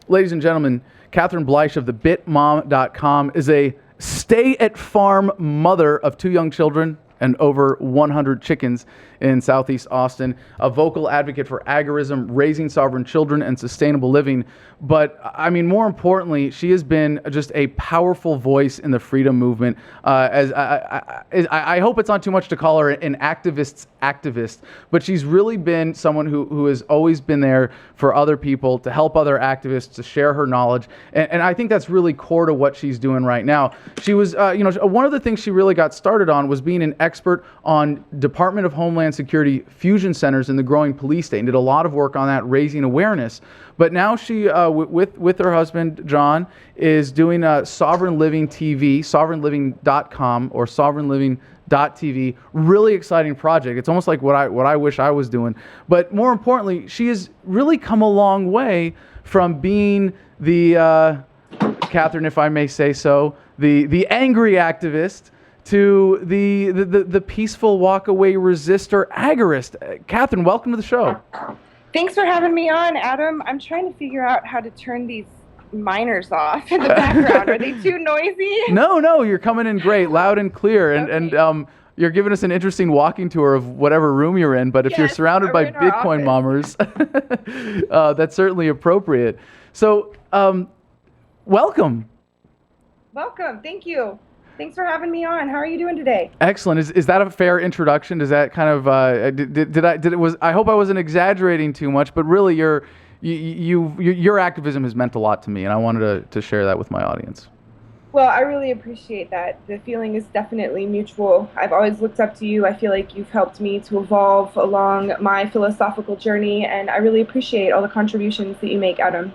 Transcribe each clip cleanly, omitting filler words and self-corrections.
Ladies and gentlemen, Catherine Bleish of thebitmom.com is a stay-at-farm mother of 2 young children and over 100 chickens in Southeast Austin, a vocal advocate for agorism, raising sovereign children, and sustainable living. But, I mean, more importantly, she has been just a powerful voice in the freedom movement. I hope it's not too much to call her an activist's activist, but she's really been someone who has always been there for other people, to help other activists, to share her knowledge. And I think that's really core to what she's doing right now. She was, one of the things she really got started on was being an expert on Department of Homeland Security fusion centers in the growing police state, and did a lot of work on that, raising awareness. But now she, with her husband, John, is doing Sovereign Living TV, sovereignliving.com or sovereignliving.tv. Really exciting project. It's almost like what I wish I was doing. But more importantly, she has really come a long way from being the, Catherine, if I may say so, the angry activist, to the peaceful walk-away resistor agorist. Catherine, welcome to the show. Thanks for having me on, Adam. I'm trying to figure out how to turn these miners off in the background. Are they too noisy? No, you're coming in great, loud and clear, Okay. and you're giving us an interesting walking tour of whatever room you're in. But if you're surrounded by Bitcoin mommers, that's certainly appropriate. So, welcome. Welcome. Thank you. Thanks for having me on. How are you doing today? Excellent. Is that a fair introduction? Does that kind of I hope I wasn't exaggerating too much, but really your activism has meant a lot to me, and I wanted to share that with my audience. Well, I really appreciate that. The feeling is definitely mutual. I've always looked up to you. I feel like you've helped me to evolve along my philosophical journey, and I really appreciate all the contributions that you make, Adam.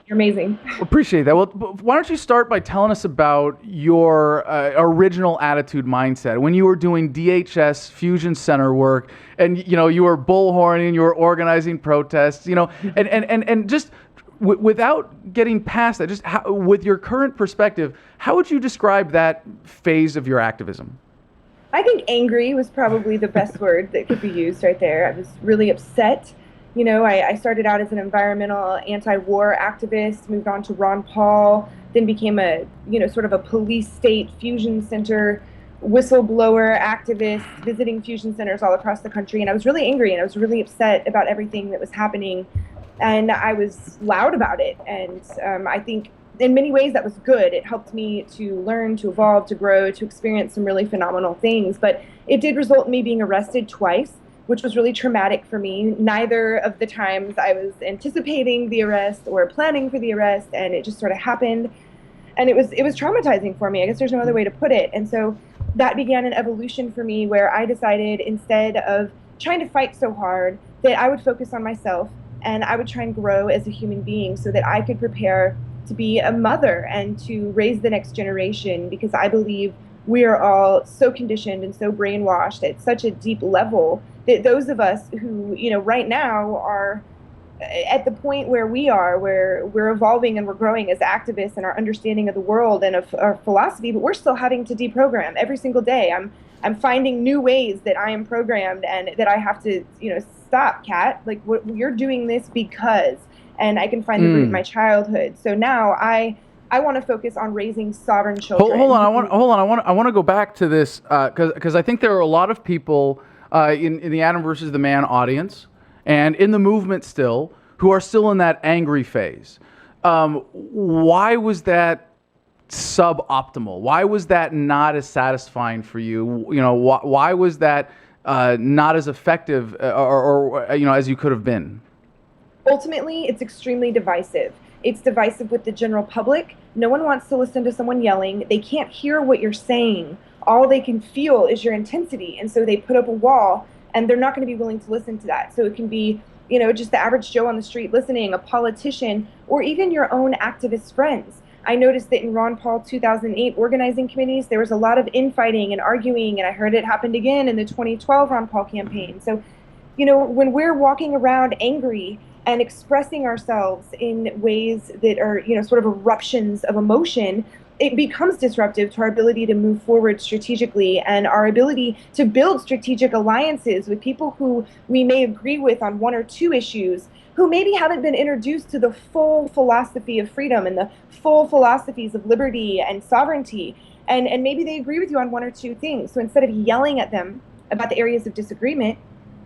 You're amazing. Appreciate that. Well, why don't you start by telling us about your original attitude mindset when you were doing DHS Fusion Center work, and you were bullhorning, you were organizing protests, and just without getting past that, just with your current perspective, how would you describe that phase of your activism? I think angry was probably the best word that could be used right there. I was really upset. I started out as an environmental anti-war activist, moved on to Ron Paul, then became a, sort of a police state fusion center whistleblower activist, visiting fusion centers all across the country. And I was really angry, and I was really upset about everything that was happening. And I was loud about it. And I think in many ways that was good. It helped me to learn, to evolve, to grow, to experience some really phenomenal things. But it did result in me being arrested twice, which was really traumatic for me. Neither of the times I was anticipating the arrest or planning for the arrest, and it just sort of happened. And it was traumatizing for me. I guess there's no other way to put it. And so that began an evolution for me where I decided, instead of trying to fight so hard, that I would focus on myself, and I would try and grow as a human being so that I could prepare to be a mother and to raise the next generation, because I believe we are all so conditioned and so brainwashed at such a deep level that those of us who, right now are at the point where we are, where we're evolving and we're growing as activists and our understanding of the world and of our philosophy, but we're still having to deprogram every single day. I'm finding new ways that I am programmed and that I have to, stop, Kat. Like, you're doing this because, and I can find the root in my childhood. So now I want to focus on raising sovereign children. Hold on. I want to go back to this because I think there are a lot of people in the Adam versus the Man audience and in the movement still who are still in that angry phase. Why was that suboptimal? Why was that not as satisfying for you? Why was that not as effective or as you could have been? Ultimately, it's extremely divisive. It's divisive with the general public. No one wants to listen to someone yelling. They can't hear what you're saying. All they can feel is your intensity. And so they put up a wall, and they're not going to be willing to listen to that. So it can be, just the average Joe on the street listening, a politician, or even your own activist friends. I noticed that in Ron Paul 2008 organizing committees, there was a lot of infighting and arguing, and I heard it happened again in the 2012 Ron Paul campaign. So, when we're walking around angry and expressing ourselves in ways that are, sort of eruptions of emotion, it becomes disruptive to our ability to move forward strategically and our ability to build strategic alliances with people who we may agree with on one or two issues, who maybe haven't been introduced to the full philosophy of freedom and the full philosophies of liberty and sovereignty. And maybe they agree with you on one or two things. So instead of yelling at them about the areas of disagreement,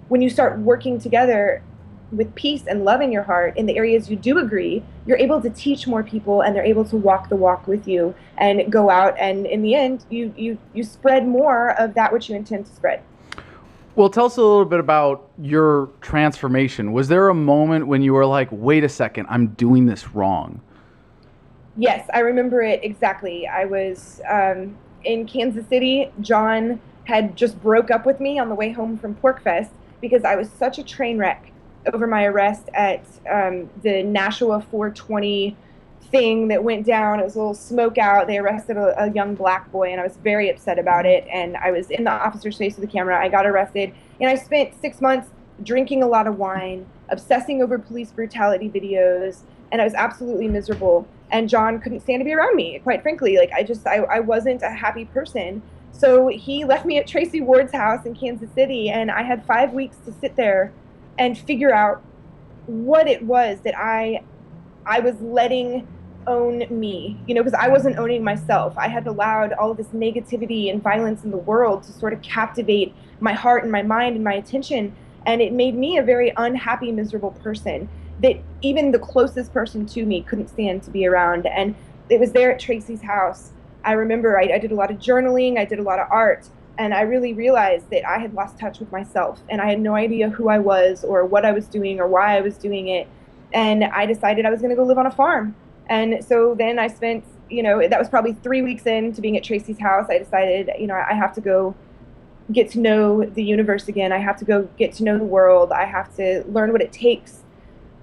when you start working together with peace and love in your heart in the areas you do agree, you're able to teach more people, and they're able to walk the walk with you and go out, and in the end you spread more of that which you intend to spread. Well, tell us a little bit about your transformation. Was there a moment when you were like, wait a second, I'm doing this wrong? Yes, I remember it exactly. I was in Kansas City. John had just broke up with me on the way home from Pork Fest because I was such a train wreck over my arrest at the Nashua 420 thing that went down. It was a little smoke out. They arrested a young black boy, and I was very upset about it. And I was in the officer's face with the camera. I got arrested, and I spent 6 months drinking a lot of wine, obsessing over police brutality videos, and I was absolutely miserable. And John couldn't stand to be around me, quite frankly. Like, I wasn't a happy person. So he left me at Tracy Ward's house in Kansas City, and I had 5 weeks to sit there and figure out what it was that I was letting own me, because I wasn't owning myself. I had allowed all of this negativity and violence in the world to sort of captivate my heart and my mind and my attention, and it made me a very unhappy, miserable person that even the closest person to me couldn't stand to be around. And it was there at Tracy's house. I remember I did a lot of journaling, I did a lot of art, and I really realized that I had lost touch with myself, and I had no idea who I was or what I was doing or why I was doing it. And I decided I was going to go live on a farm. And so then I spent, that was probably 3 weeks into being at Tracy's house. I decided, I have to go get to know the universe again. I have to go get to know the world. I have to learn what it takes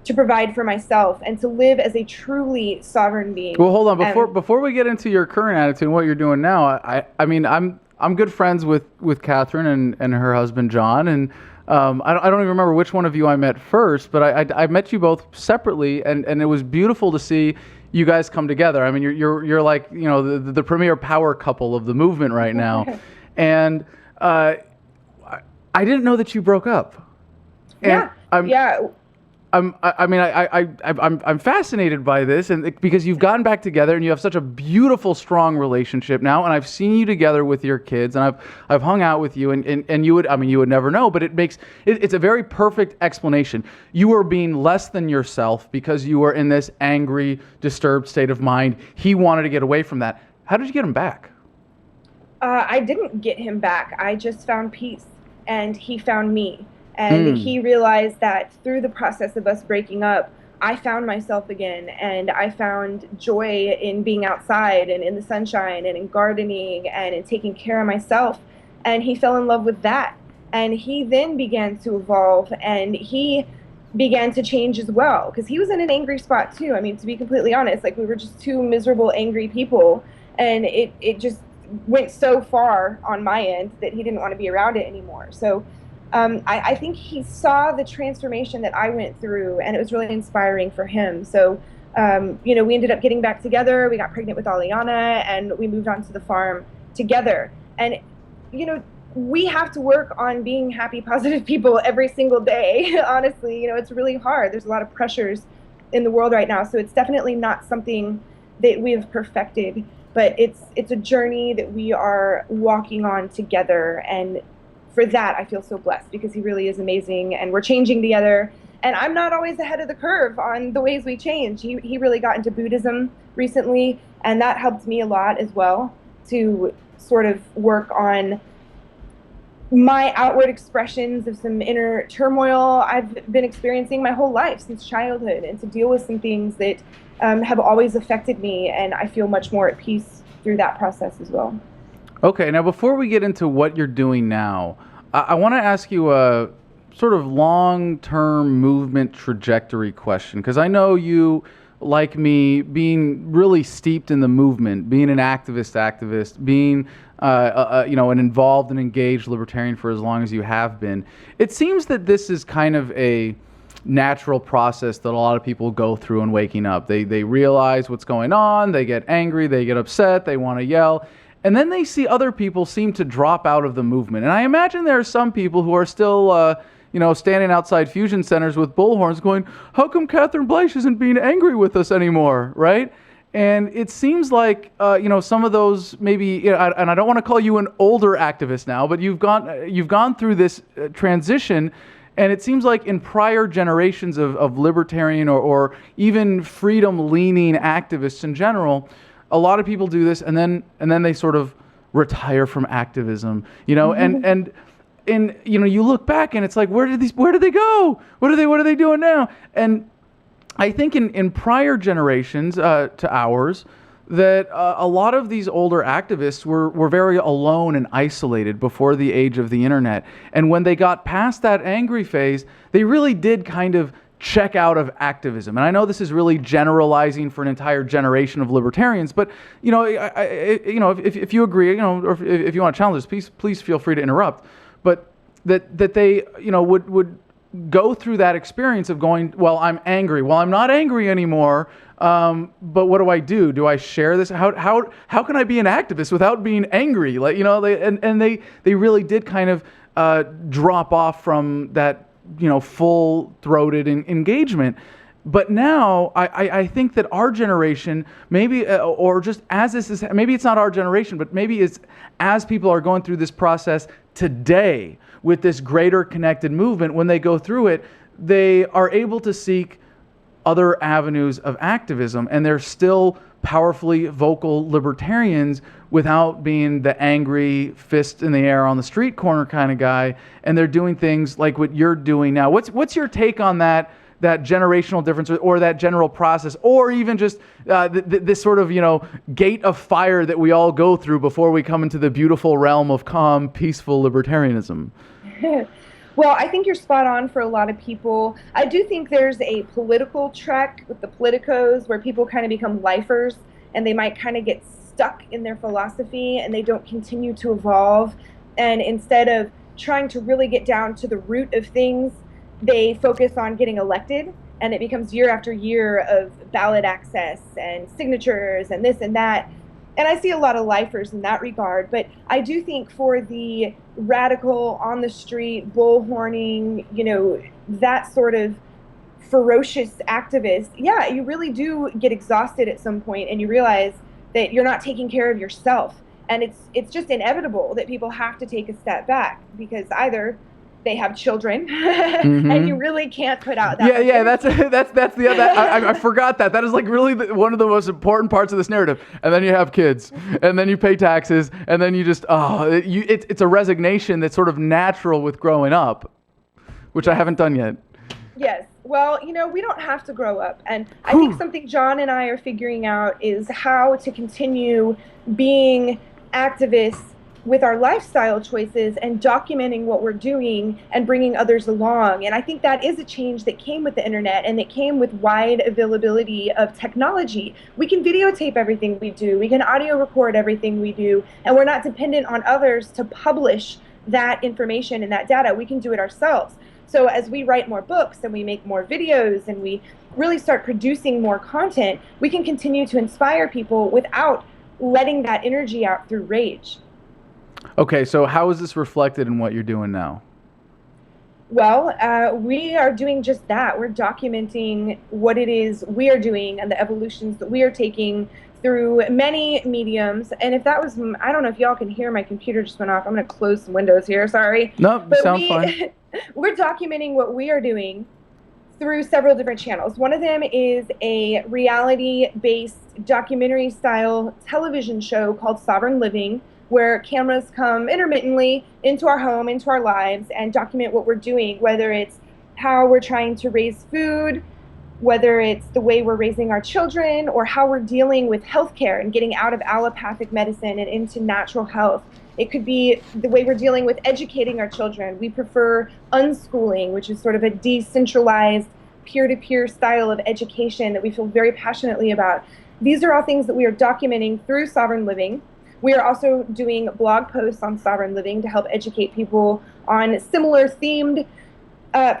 to provide for myself and to live as a truly sovereign being. Well, hold on. Before we get into your current attitude and what you're doing now, I mean, I'm good friends with Catherine and her husband John, and I don't even remember which one of you I met first, but I met you both separately, and it was beautiful to see you guys come together. I mean, you're like, the premier power couple of the movement right now, and I didn't know that you broke up. And yeah. I'm fascinated by this, and because you've gotten back together and you have such a beautiful, strong relationship now, and I've seen you together with your kids, and I've hung out with you, and you would never know, but it's a very perfect explanation. You were being less than yourself because you were in this angry, disturbed state of mind. He wanted to get away from that. How did you get him back? I didn't get him back. I just found peace, and he found me. And he realized that through the process of us breaking up, I found myself again, and I found joy in being outside and in the sunshine and in gardening and in taking care of myself. And he fell in love with that. And he then began to evolve, and he began to change as well, because he was in an angry spot too. I mean, to be completely honest, like, we were just two miserable, angry people, and it just went so far on my end that he didn't want to be around it anymore. So I think he saw the transformation that I went through, and it was really inspiring for him. So, we ended up getting back together. We got pregnant with Aliana, and we moved on to the farm together. And, we have to work on being happy, positive people every single day. Honestly, it's really hard. There's a lot of pressures in the world right now. So it's definitely not something that we have perfected, but it's a journey that we are walking on together. And for that, I feel so blessed, because he really is amazing, and we're changing together. And I'm not always ahead of the curve on the ways we change. He really got into Buddhism recently, and that helped me a lot as well, to sort of work on my outward expressions of some inner turmoil I've been experiencing my whole life since childhood, and to deal with some things that have always affected me, and I feel much more at peace through that process as well. Okay, now before we get into what you're doing now, I want to ask you a sort of long-term movement trajectory question, because I know you, like me, being really steeped in the movement, being an activist, being an involved and engaged libertarian for as long as you have been. It seems that this is kind of a natural process that a lot of people go through in waking up. They realize what's going on, they get angry, they get upset, they want to yell, and then they see other people seem to drop out of the movement. And I imagine there are some people who are still standing outside fusion centers with bullhorns going, how come Catherine Bleish isn't being angry with us anymore, right? And it seems like, some of those maybe, and I don't want to call you an older activist now, but you've gone through this transition, and it seems like in prior generations of libertarian or even freedom-leaning activists in general, a lot of people do this, and then they sort of retire from activism, and you look back and it's like, where did they go? What are they doing now? And I think in prior generations to ours, that a lot of these older activists were very alone and isolated before the age of the internet. And when they got past that angry phase, they really did kind of check out of activism. And I know this is really generalizing for an entire generation of libertarians, but if you agree, or if you want to challenge this, please feel free to interrupt. But that they would go through that experience of going, well, I'm angry. Well, I'm not angry anymore. But what do? Do I share this? How can I be an activist without being angry? They really did kind of drop off from that full-throated engagement. But now I think that our generation, maybe, or just as this is, maybe it's not our generation, but maybe it's as people are going through this process today with this greater connected movement, when they go through it, they are able to seek other avenues of activism, and they're still powerfully vocal libertarians without being the angry fist in the air on the street corner kind of guy. And they're doing things like what you're doing now. What's your take on that generational difference, or that general process, or even just this sort of gate of fire that we all go through before we come into the beautiful realm of calm, peaceful libertarianism? Well, I think you're spot on for a lot of people. I do think there's a political trek with the politicos where people kind of become lifers, and they might kind of get stuck in their philosophy and they don't continue to evolve. And instead of trying to really get down to the root of things, they focus on getting elected, and it becomes year after year of ballot access and signatures and this and that. And I see a lot of lifers in that regard, but I do think for the radical, on the street, bullhorning, that sort of ferocious activist, yeah, you really do get exhausted at some point, and you realize that you're not taking care of yourself. And it's just inevitable that people have to take a step back, because either they have children, and you really can't put out that. Yeah, that's the other. I forgot that. That is like really one of the most important parts of this narrative. And then you have kids, and then you pay taxes, and then you just it's a resignation that's sort of natural with growing up, which I haven't done yet. Yes. Well, we don't have to grow up. And I think something John and I are figuring out is how to continue being activists with our lifestyle choices and documenting what we're doing and bringing others along. And I think that is a change that came with the internet, and it came with wide availability of technology. We can videotape everything we do. We can audio record everything we do. And we're not dependent on others to publish that information and that data. We can do it ourselves. So as we write more books and we make more videos and we really start producing more content, we can continue to inspire people without letting that energy out through rage. Okay, so how is this reflected in what you're doing now? Well, we are doing just that. We're documenting what it is we are doing and the evolutions that we are taking through many mediums. And if that was, I don't know if y'all can hear, my computer just went off. I'm going to close some windows here, sorry. No, sounds fine. We're documenting what we are doing through several different channels. One of them is a reality-based documentary-style television show called Sovereign Living, where cameras come intermittently into our home, into our lives, and document what we're doing, whether it's how we're trying to raise food, whether it's the way we're raising our children, or how we're dealing with healthcare and getting out of allopathic medicine and into natural health. It could be the way we're dealing with educating our children. We prefer unschooling, which is sort of a decentralized, peer-to-peer style of education that we feel very passionately about. These are all things that we are documenting through Sovereign Living. We are also doing blog posts on Sovereign Living to help educate people on similar themed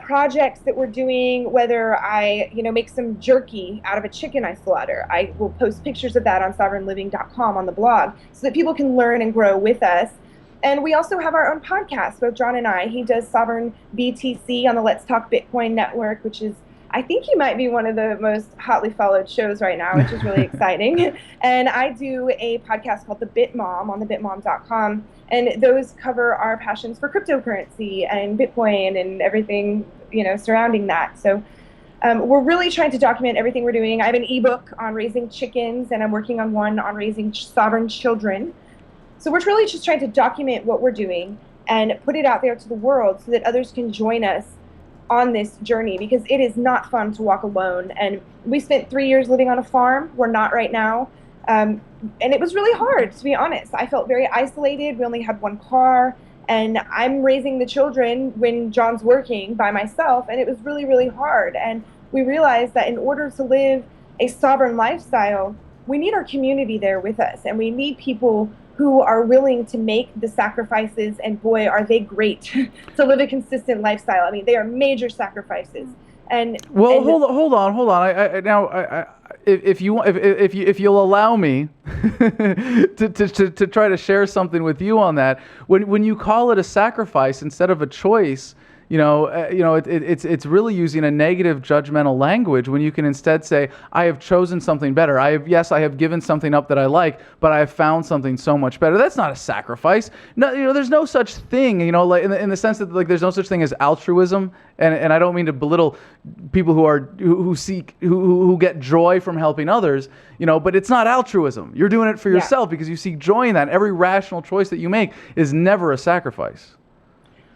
projects that we're doing, whether I make some jerky out of a chicken I slaughter. I will post pictures of that on sovereignliving.com on the blog so that people can learn and grow with us. And we also have our own podcast, both John and I. He does Sovereign BTC on the Let's Talk Bitcoin network, which is, I think he might be one of the most hotly followed shows right now, which is really exciting. And I do a podcast called The Bit Mom on thebitmom.com. And those cover our passions for cryptocurrency and Bitcoin and everything, surrounding that. So we're really trying to document everything we're doing. I have an ebook on raising chickens, and I'm working on one on raising sovereign children. So we're really just trying to document what we're doing and put it out there to the world so that others can join us on this journey, because it is not fun to walk alone. And we spent 3 years living on a farm. We're not right now. And it was really hard, to be honest. I felt very isolated. We only had one car. And I'm raising the children when John's working by myself. And it was really, really hard. And we realized that in order to live a sovereign lifestyle, we need our community there with us. And we need people who are willing to make the sacrifices, and boy, are they great to live a consistent lifestyle. I mean, they are major sacrifices. And hold on. If you'll allow me to try to share something with you on that, when you call it a sacrifice instead of a choice, it's really using a negative judgmental language when you can instead say, I have chosen something better. I have given something up that I like, but I have found something so much better. That's not a sacrifice. No, there's no such thing, like in the sense that like there's no such thing as altruism. And I don't mean to belittle people who get joy from helping others, but it's not altruism. You're doing it for yourself because you seek joy in that. Every rational choice that you make is never a sacrifice.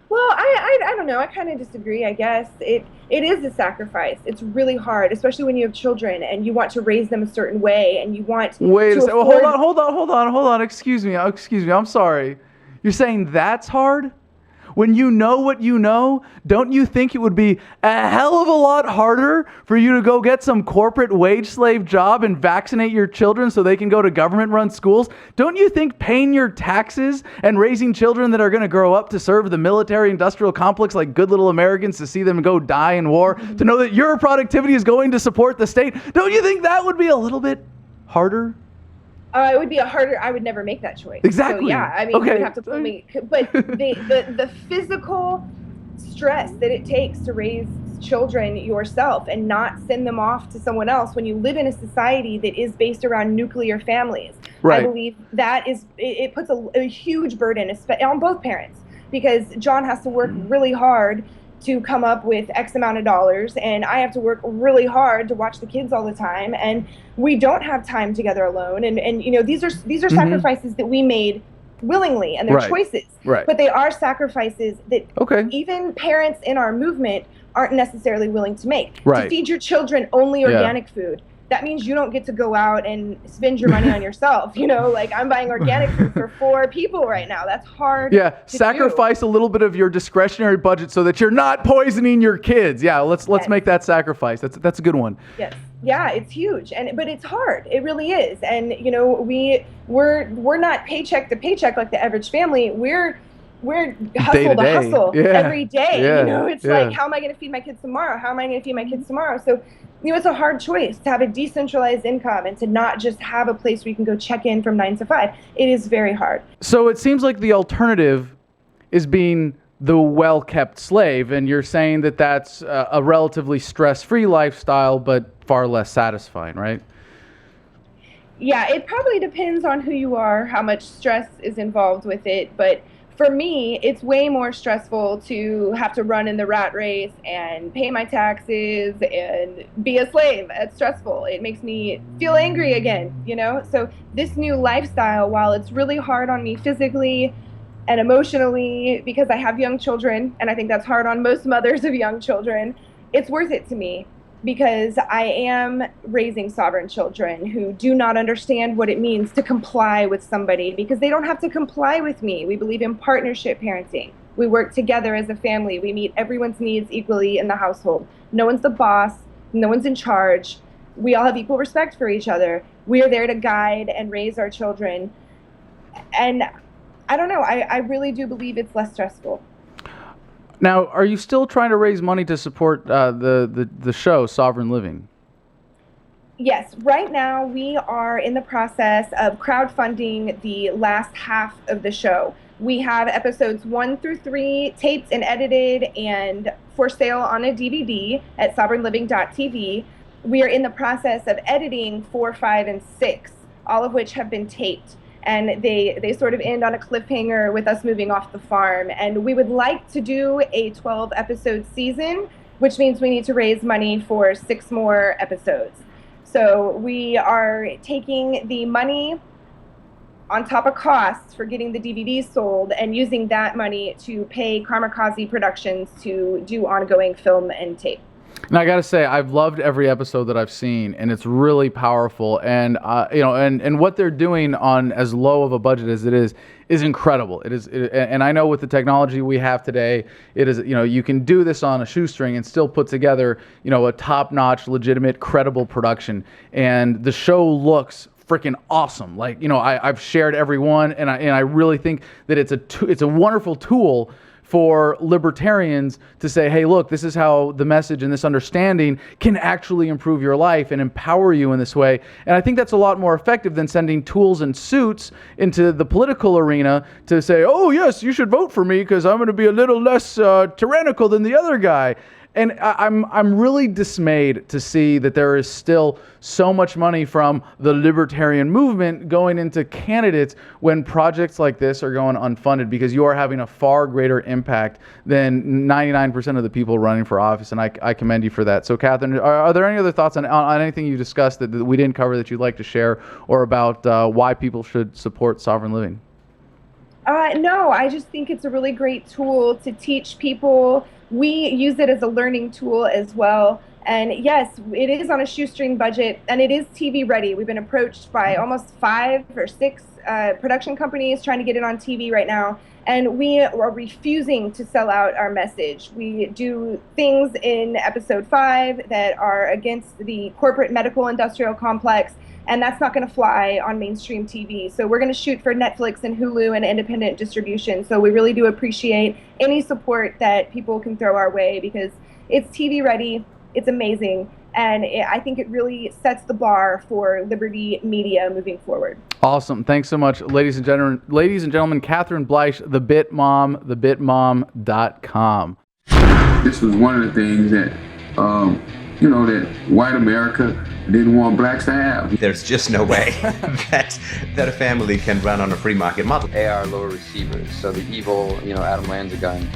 Well, I don't know. I kind of disagree, I guess. It is a sacrifice. It's really hard, especially when you have children and you want to raise them a certain way and you want Wait a second. Hold on. Excuse me. I'm sorry. You're saying that's hard? When you know what you know, don't you think it would be a hell of a lot harder for you to go get some corporate wage slave job and vaccinate your children so they can go to government-run schools? Don't you think paying your taxes and raising children that are going to grow up to serve the military-industrial complex like good little Americans, to see them go die in war, to know that your productivity is going to support the state, don't you think that would be a little bit harder? It would be I would never make that choice. Exactly. So, yeah, I mean, okay. You would have to pull me. But the physical stress that it takes to raise children yourself and not send them off to someone else when you live in a society that is based around nuclear families. Right. I believe that it puts a huge burden on both parents, because John has to work really hard to come up with X amount of dollars, and I have to work really hard to watch the kids all the time, and we don't have time together alone. And these are sacrifices that we made willingly, and they're choices. Right. But they are sacrifices that even parents in our movement aren't necessarily willing to make. Right. To feed your children only organic food, that means you don't get to go out and spend your money on yourself. Like I'm buying organic food for 4 people right now. That's hard. Yeah, sacrifice a little bit of your discretionary budget so that you're not poisoning your kids. Yeah, let's make that sacrifice. That's a good one. Yes. Yeah, it's huge, but it's hard. It really is. And we're not paycheck to paycheck like the average family. We're hustle to hustle every day. It's like, how am I going to feed my kids tomorrow? How am I going to feed my kids tomorrow? So it's a hard choice to have a decentralized income and to not just have a place where you can go check in from 9 to 5. It is very hard. So it seems like the alternative is being the well-kept slave, and you're saying that that's a relatively stress-free lifestyle, but far less satisfying, right? Yeah, it probably depends on who you are, how much stress is involved with it, but for me, it's way more stressful to have to run in the rat race and pay my taxes and be a slave. It's stressful. It makes me feel angry again, So this new lifestyle, while it's really hard on me physically and emotionally because I have young children, and I think that's hard on most mothers of young children, it's worth it to me, because I am raising sovereign children who do not understand what it means to comply with somebody, because they don't have to comply with me. We believe in partnership parenting. We work together as a family. We meet everyone's needs equally in the household. No one's the boss. No one's in charge. We all have equal respect for each other. We are there to guide and raise our children. And I don't know. I really do believe it's less stressful. Now, are you still trying to raise money to support the show, Sovereign Living? Yes. Right now, we are in the process of crowdfunding the last half of the show. We have episodes 1 through 3 taped and edited and for sale on a DVD at sovereignliving.tv. We are in the process of editing 4, 5, and 6, all of which have been taped. And they sort of end on a cliffhanger with us moving off the farm. And we would like to do a 12-episode season, which means we need to raise money for 6 more episodes. So we are taking the money on top of costs for getting the DVDs sold and using that money to pay Kamikaze Productions to do ongoing film and tape. And I got to say, I've loved every episode that I've seen, and it's really powerful. And and what they're doing on as low of a budget as it is incredible. And I know with the technology we have today, it is, you can do this on a shoestring and still put together, a top-notch, legitimate, credible production. And the show looks freaking awesome. Like, I've shared every one, and I really think that it's a wonderful tool for libertarians to say, hey, look, this is how the message and this understanding can actually improve your life and empower you in this way. And I think that's a lot more effective than sending tools and suits into the political arena to say, oh, yes, you should vote for me because I'm going to be a little less tyrannical than the other guy. And I'm really dismayed to see that there is still so much money from the libertarian movement going into candidates when projects like this are going unfunded, because you are having a far greater impact than 99% of the people running for office, and I commend you for that. So, Catherine, are there any other thoughts on anything you discussed that we didn't cover that you'd like to share, or about why people should support Sovereign Living? No, I just think it's a really great tool to teach people. We use it as a learning tool as well. And yes, it is on a shoestring budget, and it is TV ready. We've been approached by almost 5 or 6 production companies trying to get it on TV right now. And we are refusing to sell out our message. We do things in episode 5 that are against the corporate medical industrial complex, and that's not going to fly on mainstream TV. So we're going to shoot for Netflix and Hulu and independent distribution. So we really do appreciate any support that people can throw our way, because it's TV ready, it's amazing, and I think it really sets the bar for Liberty Media moving forward. Awesome. Thanks so much, ladies and gentlemen, Catherine Bleish, the Bit Mom, thebitmom.com. This was one of the things that, that white America didn't want blacks to have. There's just no way that a family can run on a free market model. AR lower receivers, so the evil, Adam Lanza gun